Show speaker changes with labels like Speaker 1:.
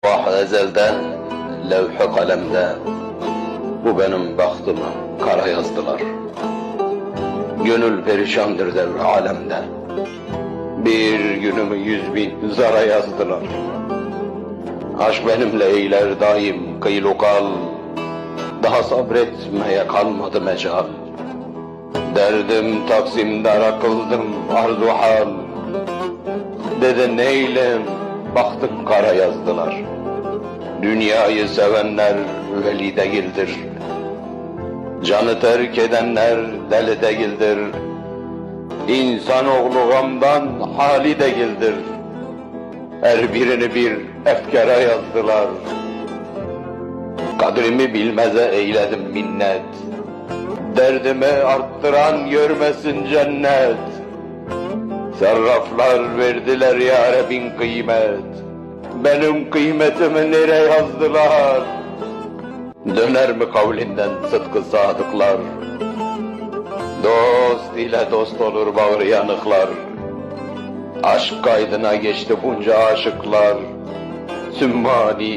Speaker 1: Allah ezelden, levh-i kalemde, bu benim bahtımı kara yazdılar. Gönül perişandır devr alemde, bir günümü 100.000 zara yazdılar. Aşk benimle eyler daim kıylukal, daha sabretmeye kalmadı mecal. Derdim Taksim'dara kıldım arzu hal, dedi neylem baktım kara yazdılar. Dünyayı sevenler veli değildir, canı terk edenler deli değildir. İnsanoğlu gamdan hali değildir, her birini bir efkara yazdılar. Kadrimi bilmeze eyledim minnet, derdimi arttıran görmesin cennet. Sarraflar verdiler yâre bin kıymet, benim kıymetimi nereye yazdılar? Döner mi kavlinden sıdkı sadıklar, dost ile dost olur bağrı yanıklar. Aşk kaydına geçti bunca aşıklar, Sümmani